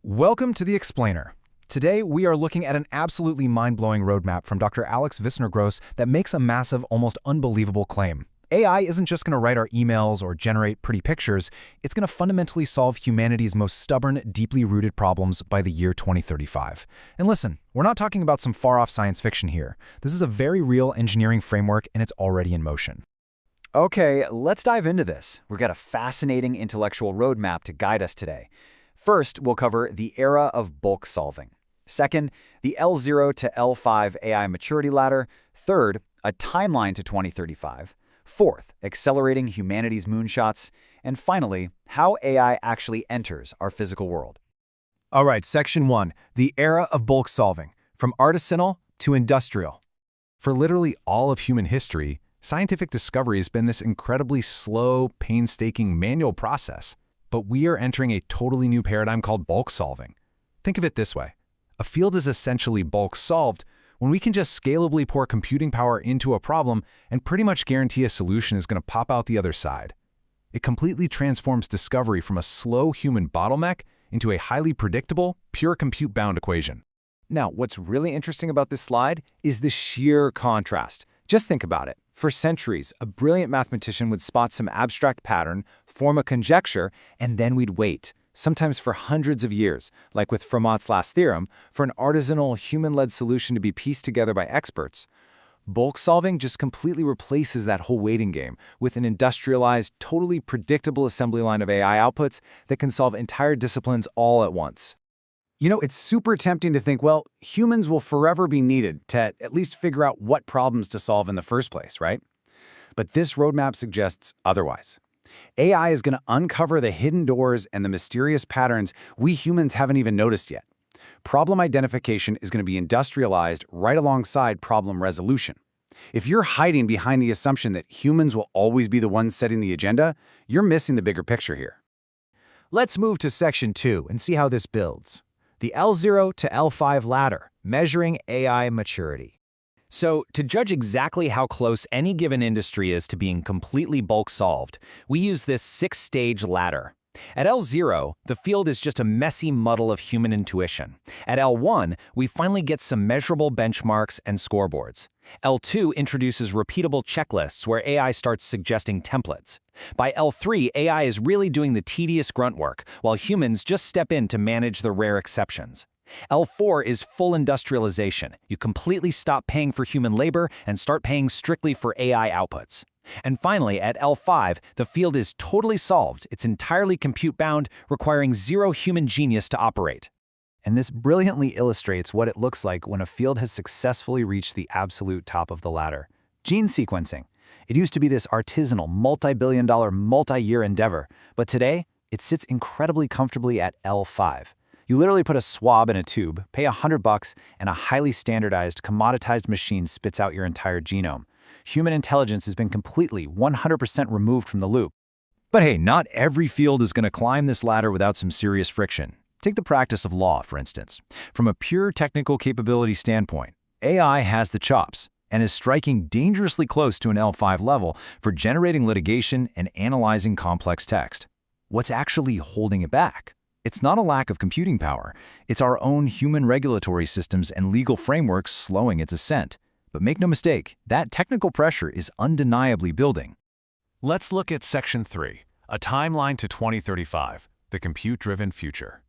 Welcome to The Explainer. Today, we are looking at an absolutely mind-blowing roadmap from Dr. Alex Wissner-Gross that makes a massive, almost unbelievable claim. AI isn't just going to write our emails or generate pretty pictures, it's going to fundamentally solve humanity's most stubborn, deeply rooted problems by the year 2035. And listen, we're not talking about some far-off science fiction here. This is a very real engineering framework, and it's already in motion. Okay, let's dive into this. We've got a fascinating intellectual roadmap to guide us today. First, we'll cover the era of bulk solving. Second, the L0 to L5 AI maturity ladder. Third, a timeline to 2035. Fourth, accelerating humanity's moonshots. And finally, how AI actually enters our physical world. All right, Section 1, the era of bulk solving, from artisanal to industrial. For literally all of human history, scientific discovery has been this incredibly slow, painstaking manual process. But we are entering a totally new paradigm called bulk solving. Think of it this way. A field is essentially bulk solved when we can just scalably pour computing power into a problem and pretty much guarantee a solution is going to pop out the other side. It completely transforms discovery from a slow human bottleneck into a highly predictable, pure compute-bound equation. Now, what's really interesting about this slide is the sheer contrast. Just think about it. For centuries, a brilliant mathematician would spot some abstract pattern, form a conjecture, and then we'd wait, sometimes for hundreds of years, like with Fermat's last theorem, for an artisanal, human-led solution to be pieced together by experts. Bulk solving just completely replaces that whole waiting game with an industrialized, totally predictable assembly line of AI outputs that can solve entire disciplines all at once. You know, it's super tempting to think, well, humans will forever be needed to at least figure out what problems to solve in the first place, right? But this roadmap suggests otherwise. AI is going to uncover the hidden doors and the mysterious patterns we humans haven't even noticed yet. Problem identification is going to be industrialized right alongside problem resolution. If you're hiding behind the assumption that humans will always be the ones setting the agenda, you're missing the bigger picture here. Let's move to Section 2 and see how this builds. The L0 to L5 ladder, measuring AI maturity. So, to judge exactly how close any given industry is to being completely bulk solved, we use this 6-stage ladder. At L0, the field is just a messy muddle of human intuition. At L1, we finally get some measurable benchmarks and scoreboards. L2 introduces repeatable checklists where AI starts suggesting templates. By L3, AI is really doing the tedious grunt work, while humans just step in to manage the rare exceptions. L4 is full industrialization. You completely stop paying for human labor and start paying strictly for AI outputs. And finally, at L5, the field is totally solved. It's entirely compute-bound, requiring zero human genius to operate. And this brilliantly illustrates what it looks like when a field has successfully reached the absolute top of the ladder. Gene sequencing. It used to be this artisanal, multi-billion-dollar, multi-year endeavor, but today, it sits incredibly comfortably at L5. You literally put a swab in a tube, pay $100, and a highly standardized, commoditized machine spits out your entire genome. Human intelligence has been completely, 100% removed from the loop. But hey, not every field is going to climb this ladder without some serious friction. Take the practice of law, for instance. From a pure technical capability standpoint, AI has the chops and is striking dangerously close to an L5 level for generating litigation and analyzing complex text. What's actually holding it back? It's not a lack of computing power. It's our own human regulatory systems and legal frameworks slowing its ascent. But make no mistake, that technical pressure is undeniably building. Let's look at Section 3, a timeline to 2035, the compute-driven future.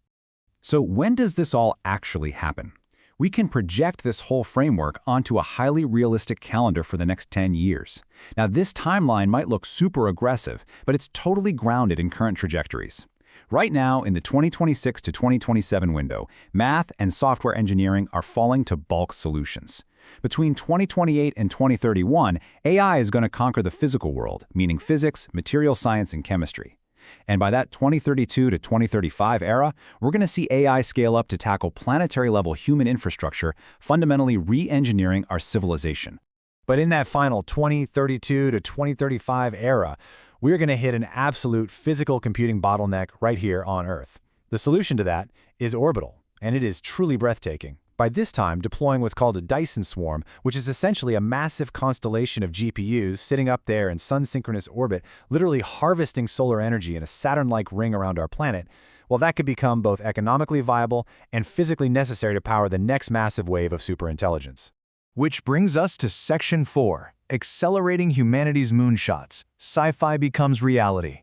So when does this all actually happen? We can project this whole framework onto a highly realistic calendar for the next 10 years. Now, this timeline might look super aggressive, but it's totally grounded in current trajectories. Right now, in the 2026 to 2027 window, math and software engineering are falling to bulk solutions. Between 2028 and 2031, AI is going to conquer the physical world, meaning physics, material science, and chemistry. And by that 2032 to 2035 era, we're going to see AI scale up to tackle planetary-level human infrastructure, fundamentally re-engineering our civilization. But in that final 2032 to 2035 era, we're going to hit an absolute physical computing bottleneck right here on Earth. The solution to that is orbital, and it is truly breathtaking. By this time, deploying what's called a Dyson swarm, which is essentially a massive constellation of GPUs sitting up there in sun-synchronous orbit, literally harvesting solar energy in a Saturn-like ring around our planet, Well, that could become both economically viable and physically necessary to power the next massive wave of superintelligence. Which brings us to Section 4, Accelerating Humanity's Moonshots. Sci-fi becomes reality.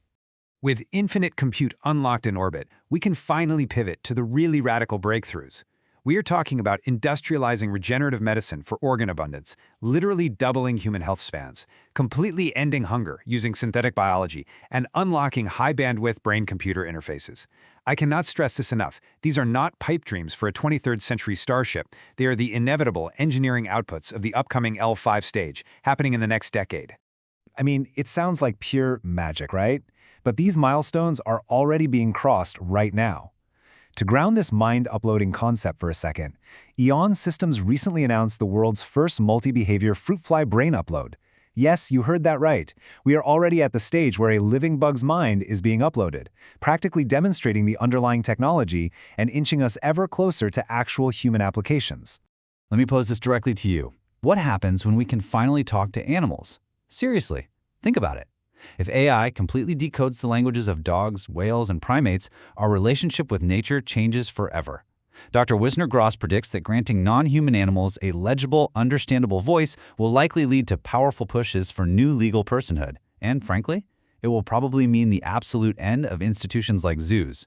With infinite compute unlocked in orbit, we can finally pivot to the really radical breakthroughs. We are talking about industrializing regenerative medicine for organ abundance, literally doubling human health spans, completely ending hunger using synthetic biology, and unlocking high-bandwidth brain-computer interfaces. I cannot stress this enough. These are not pipe dreams for a 23rd century starship. They are the inevitable engineering outputs of the upcoming L5 stage, happening in the next decade. I mean, it sounds like pure magic, right? But these milestones are already being crossed right now. To ground this mind-uploading concept for a second, Eon Systems recently announced the world's first multi-behavior fruit fly brain upload. Yes, you heard that right. We are already at the stage where a living bug's mind is being uploaded, practically demonstrating the underlying technology and inching us ever closer to actual human applications. Let me pose this directly to you. What happens when we can finally talk to animals? Seriously, think about it. If AI completely decodes the languages of dogs, whales, and primates, our relationship with nature changes forever. Dr. Wissner-Gross predicts that granting non-human animals a legible, understandable voice will likely lead to powerful pushes for new legal personhood. And frankly, it will probably mean the absolute end of institutions like zoos.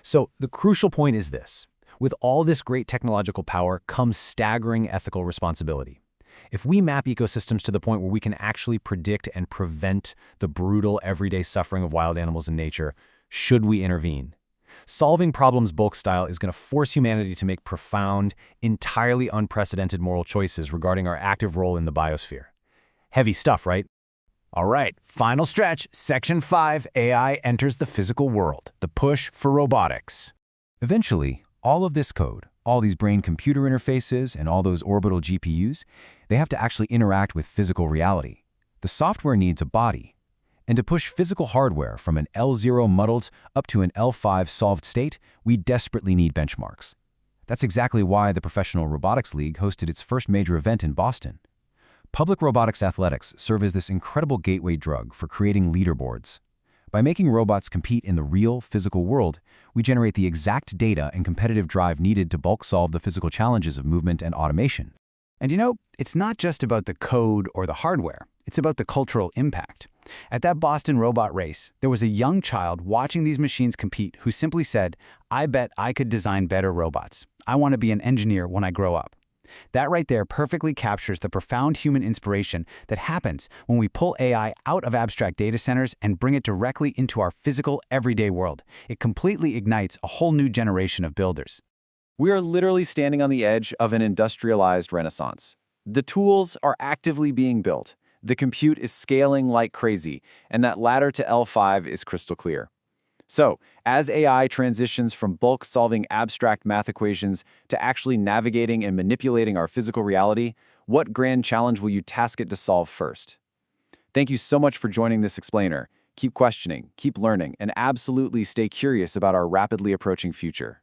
So the crucial point is this. With all this great technological power comes staggering ethical responsibility. If we map ecosystems to the point where we can actually predict and prevent the brutal everyday suffering of wild animals in nature, should we intervene? Solving problems bulk style is going to force humanity to make profound, entirely unprecedented moral choices regarding our active role in the biosphere. Heavy stuff, right? All right, final stretch, Section 5, AI enters the physical world, the push for robotics. Eventually, all of this code, all these brain-computer interfaces and all those orbital GPUs, they have to actually interact with physical reality. The software needs a body. And to push physical hardware from an L0 muddled up to an L5 solved state, we desperately need benchmarks. That's exactly why the Professional Robotics League hosted its first major event in Boston. Public robotics athletics serve as this incredible gateway drug for creating leaderboards. By making robots compete in the real, physical world, we generate the exact data and competitive drive needed to bulk solve the physical challenges of movement and automation. And you know, it's not just about the code or the hardware. It's about the cultural impact. At that Boston robot race, there was a young child watching these machines compete who simply said, "I bet I could design better robots. I want to be an engineer when I grow up." That right there perfectly captures the profound human inspiration that happens when we pull AI out of abstract data centers and bring it directly into our physical, everyday world. It completely ignites a whole new generation of builders. We are literally standing on the edge of an industrialized renaissance. The tools are actively being built. The compute is scaling like crazy, and that ladder to L5 is crystal clear. So, as AI transitions from bulk solving abstract math equations to actually navigating and manipulating our physical reality, what grand challenge will you task it to solve first? Thank you so much for joining this explainer. Keep questioning, keep learning, and absolutely stay curious about our rapidly approaching future.